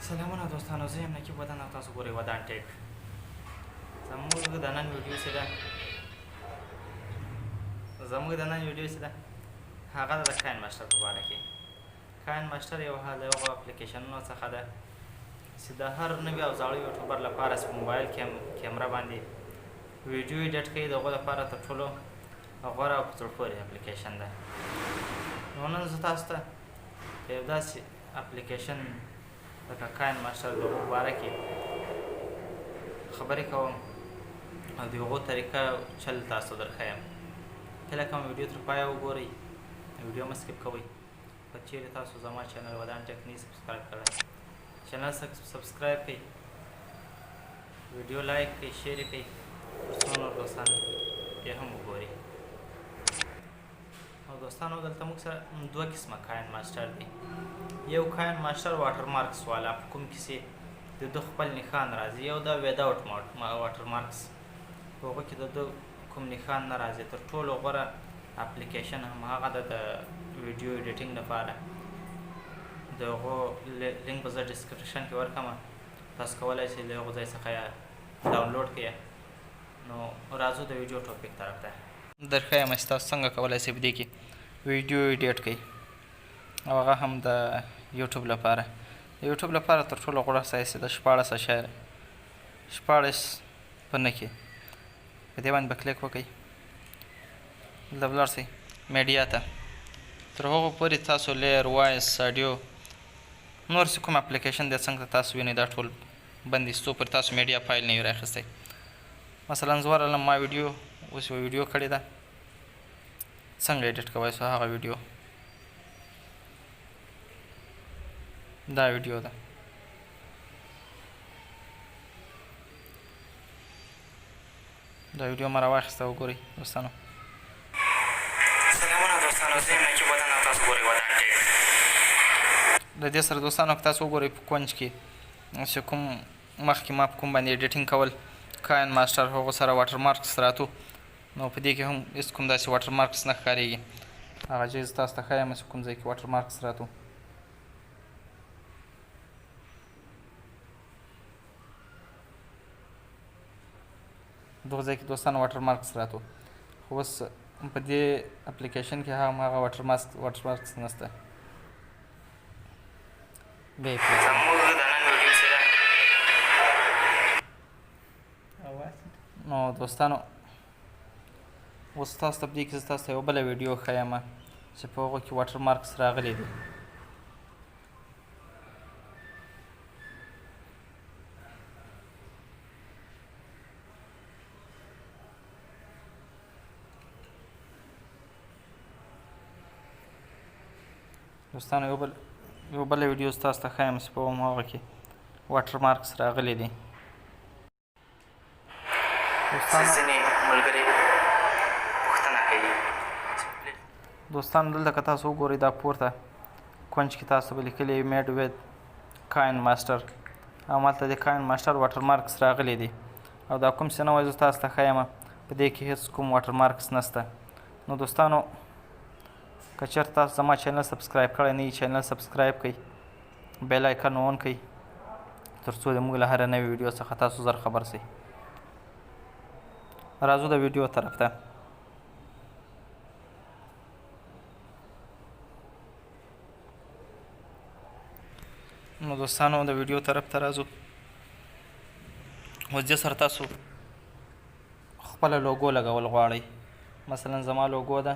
سلامونه دوستانو، زه یم نقیب ودان او تاسو ګورئ ودان ټیک. زموږ د نن ویډیو چې ده هغه د کاین ماسټر په باره کې. کاین ماسټر یو هغه اپلیکیشنونو څخه ده چې د هر نوي او زاړه یوټیوبر لپاره چې په موبایل کیمره باندې ویډیو ایډیټ کوي د هغو لپاره تر ټولو غوره او په زړه پورې اپلیکیشن ده. نو نن زه تاسو ته یو داسې اپلیکیشن لکه کاین ماسټر د هغو په باره کې خبرې کوم او د هغو طریقه چل تاسو درښیم. کله کوم ویډیو تر پایه وګورئ، ویډیو مه سکپ کوئ. که چیرې تاسو زما چینل ودان ټیک نه سبسکرایب کړی، چینل سبسکرایب کړئ، ویډیو لایک کړئ، شیر یې کړئ تر څو نور دوستان یې هم وګوري. او دوستانو دلته موږ سره دوه قسمه کاین ماسټر دی. یو کاین ماسټر واټر مارکس والا په کوم کې چې د ده خپل نښان راځي، یو دا ویداوټ واټر مارکس په هغو کې د ده کوم نښان نه راځي. تر ټولو غوره اپلیکیشن هماغه ده د ویډیو ایډیټینګ لپاره. د هغو لینک به زه ډسکرپشن کې ورکړم، تاسو کولی شئ له هغو ځای څخه یې ډاونلوډ کړئ. نو راځو د ویډیو ټاپک طرف ته درښیم چې تاسو څنګه کولی شئ په دې کې ویډیو ایډیټ کړئ، او هغه هم د یوټیوب لپاره. د یوټیوب لپاره تر ټولو غوره سایز د 14 په نه کې په دې باندې به کلیک وکړئ، دلته به لاړ شئ میډیا ته. تر هغو پورې تاسو لیر، وایس، آډیو، نور چې کوم اپلیکیشن دی څنګه تاسو وینئ دا ټول بند دي څو پورې تاسو میډیا فایل نه وي رااخیستی. مثلا زه ورغلم ما ویډیو اوس یوه ویډیو کړې ده، څنګه ایډیټ کوی سو هغه ویډیو دا ویډیو ده. دا ویډیو ما راواخیسته، وګورئ دوستانو. سلامونه دوستانو، زه یم نقیب ودان او تاسو ګورئ ودان ټیک. د دې سره دوستانو که تاسو وګورئ په کونج کې چې کوم مخکې ما په کوم باندې ایډیټینګ کول کاین ماسټر هغو سره واټر مارکس راتو، نو په دې کې هم هېڅ کوم داسې واټر مارکس نه ښکارېږي. هغه ځای زه تاسو ته ښیم چې کوم ځای کې واټر مارکس راتو. دغه ځای کې دوستانو واټر مارکس راتو، خو اوس په دې اپلیکیشن کې هم هغه واټر مارکس نشته. بیا یې نو دوستانو اوس تاسو ته په دې کې زه تاسو ته یوه بله ویډیو ښیم چې په هغو کې واټر مارکس راغلی دی. دوستانو یو بله ویډیو زه تاسو ته ښیم چې په هغه کې واټر مارکس راغلی دی. دوستانو دلته که تاسو وګورئ دا پورته کونج کې تاسو به لیکلی میډ وید کاین ماسټر، همالته د کاین ماسټر واټر مارکس راغلی دی. او دا کوم څه نه وایي زه تاسو ته ښیم، په دې کې هېڅ کوم واټر مارکس نشته. نو دوستانو که چېرته تاسو زما چینل سبسکرایب کړی نه وي، چینل سبسکرایب کړئ، بیل آیکن اون کړئ تر څو د موږ له هره نوې ویډیو څخه تاسو زر خبر شئ. راځو د ویډیو طرف ته. نو دوستانو د ویډیو طرف ته راځو. اوس دې سره تاسو خپله لوګو لګول غواړئ، مثلا زما لوګو ده،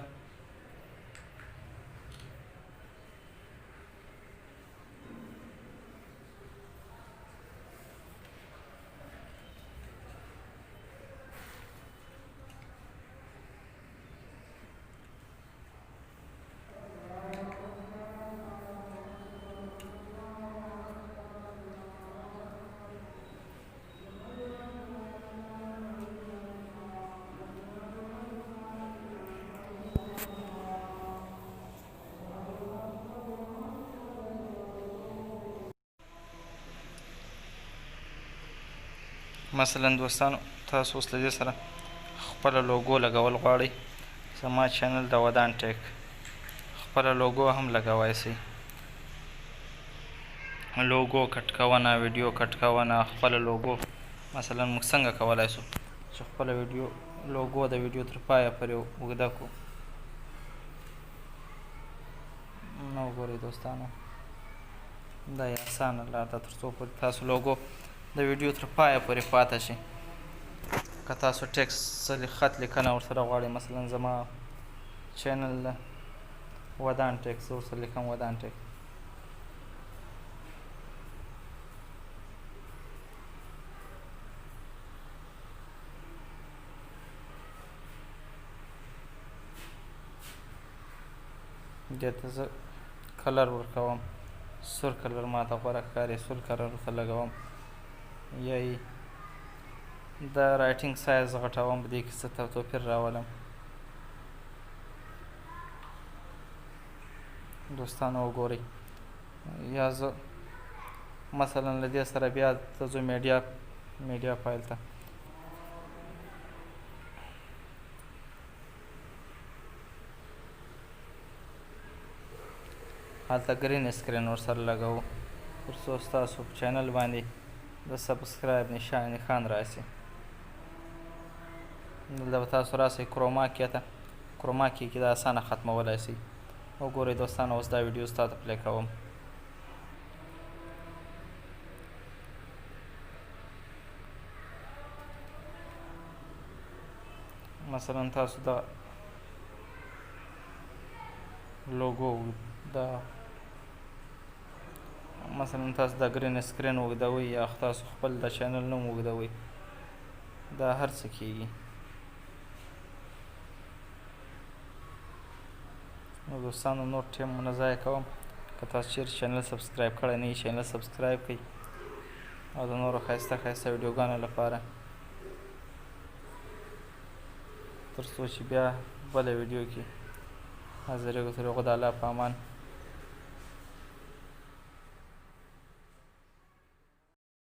مثلا دوستانو تاسو اوس له دې سره خپله لوګو لګول غواړئ، زما چینل د ودان ټیک خپله لوګو هم لګولی شئ. لوګو کټ کوونه ویډیو کټ کوونه خپله لوګو مثلا موږ څنګه کولی شو چې خپله ویډیو لوګو د ویډیو تر پایه پورې اوږده کړو نو وګورئ دوستانو دا یې اسانه لار ده تر څو پورې تاسو لوګو د ویډیو تر پایه پورې پاته شي که تاسو ټیکس خط لیکنه ورسره غواړئ مثلا زما چینل ده ودان ټیکس ورسره لیکم ودان ټیکس دې ته زه کلر ورکوم سور کلر ماته غوره ښکاري سور کلر ورته لګوم یا یې د رایټینګ سایز غټوم په دې کې څه توپیر راولم دوستانو وګورئ یا زه مثلا له دې سره بیا ته ځو میډیا فایل ته هلته ګرین اسکرین ورسره لګوو تر څو ستاسو په چینل باندې د سبسکرایب نښان راسي دلته به تاسو راسئ کروما کې ته کروما کې دا اسانه ختمولی شئ وګورئ دوستانو اوس دا ویډیو ستا ته پلی کوم مثلا تاسو دا لوګو دا مثلا تاسو دا ګرین اسکرین اوږدوئ یا تاسو خپل د چینل نوم اوږدوئ دا هر څه کیږي نو دوستانو نور ټایم مو نه ضایع کوم که تاسو چیرې چینل سبسکرایب کړی نه وي چینل سبسکرایب کړئ او د نورو ښایسته ښایسته ویډیوګانو لپاره تر څو چې بیا بله ویډیو کې حاضرېږو تر هغو د الله په امان